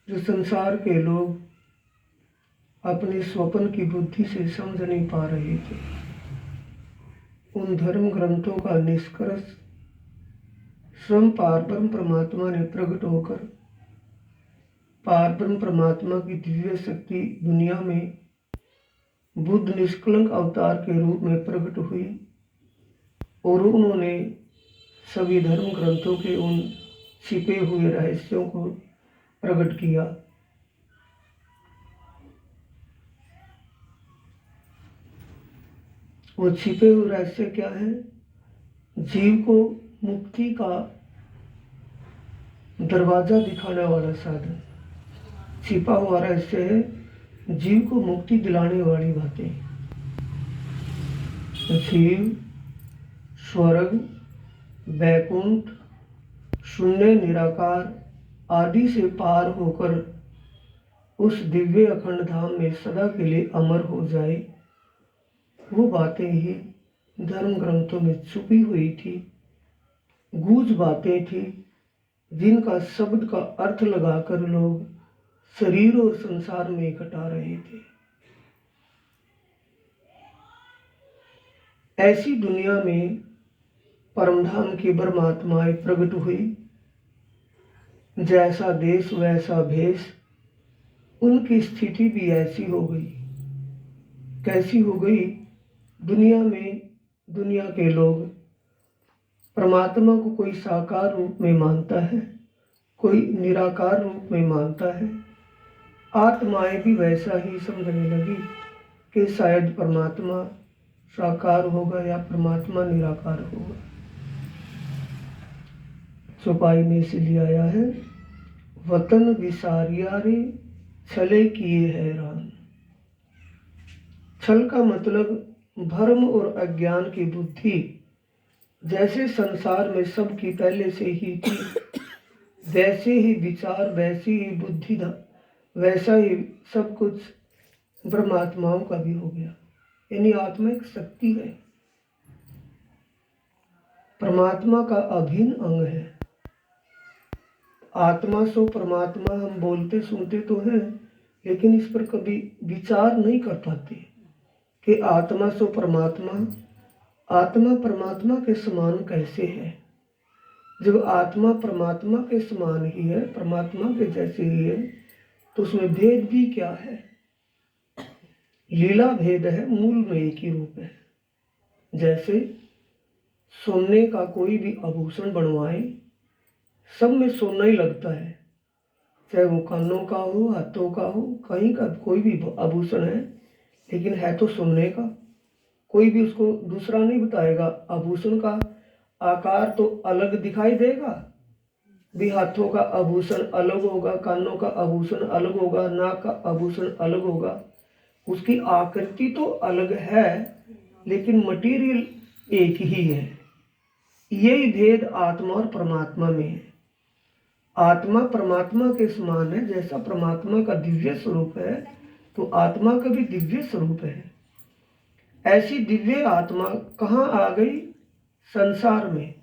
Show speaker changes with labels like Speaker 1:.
Speaker 1: जो संसार के लोग अपने स्वप्न की बुद्धि से समझ नहीं पा रहे थे, उन धर्म ग्रंथों का निष्कर्ष स्वयं पारब्रह्म परमात्मा ने प्रकट होकर पारब्रह्म परमात्मा की दिव्य शक्ति दुनिया में बुद्ध निष्कलंक अवतार के रूप में प्रकट हुई और उन्होंने सभी धर्म ग्रंथों के उन छिपे हुए रहस्यों को प्रकट किया। वो छिपे हुए रहस्य क्या है? जीव को मुक्ति का दरवाजा दिखाने वाला साधन। छिपा हुआ रहस्य है जीव को मुक्ति दिलाने वाली बातें। जीव स्वर्ग, वैकुंठ, शून्य, निराकार आदि से पार होकर उस दिव्य अखंड धाम में सदा के लिए अमर हो जाए, वो बातें ही धर्म ग्रंथों में छुपी हुई थी, गूढ़ बातें थी, जिनका शब्द का अर्थ लगाकर लोग शरीर और संसार में घटा रहे थे। ऐसी दुनिया में परमधाम की परमात्माएं प्रकट हुई। जैसा देश वैसा भेष, उनकी स्थिति भी ऐसी हो गई। कैसी हो गई? दुनिया में दुनिया के लोग परमात्मा को कोई साकार रूप में मानता है, कोई निराकार रूप में मानता है। आत्माएं भी वैसा ही समझने लगी कि शायद परमात्मा साकार होगा या परमात्मा निराकार होगा। चौपाई में से लिया आया है, वतन विसारिया रे छले किए हैरान। छल का मतलब भ्रम और अज्ञान की बुद्धि। जैसे संसार में सबकी पहले से ही थी, वैसे ही विचार, वैसी ही बुद्धि, वैसा ही सब कुछ ब्रह्मात्माओं का भी हो गया। यानी आत्मा एक शक्ति है, परमात्मा का अभिन्न अंग है। आत्मा सो परमात्मा हम बोलते सुनते तो हैं, लेकिन इस पर कभी विचार नहीं कर पाते कि आत्मा सो परमात्मा, आत्मा परमात्मा के समान कैसे है। जब आत्मा परमात्मा के समान ही है, परमात्मा के जैसे ही है, तो उसमें भेद भी क्या है? लीला भेद है, मूल में एक ही रूप है। जैसे सोने का कोई भी आभूषण बनवाए, सब में सोना ही लगता है, चाहे वो कानों का हो, हाथों का हो, कहीं का कोई भी आभूषण है, लेकिन है तो सोने का। कोई भी उसको दूसरा नहीं बताएगा। आभूषण का आकार तो अलग दिखाई देगा भी, हाथों का आभूषण अलग होगा, कानों का आभूषण अलग होगा, नाक का आभूषण अलग होगा, उसकी आकृति तो अलग है, लेकिन मटेरियल एक ही है। यही भेद आत्मा और परमात्मा में है। आत्मा परमात्मा के समान है, जैसा परमात्मा का दिव्य स्वरूप है, तो आत्मा का भी दिव्य स्वरूप है। ऐसी दिव्य आत्मा कहाँ आ गई? संसार में।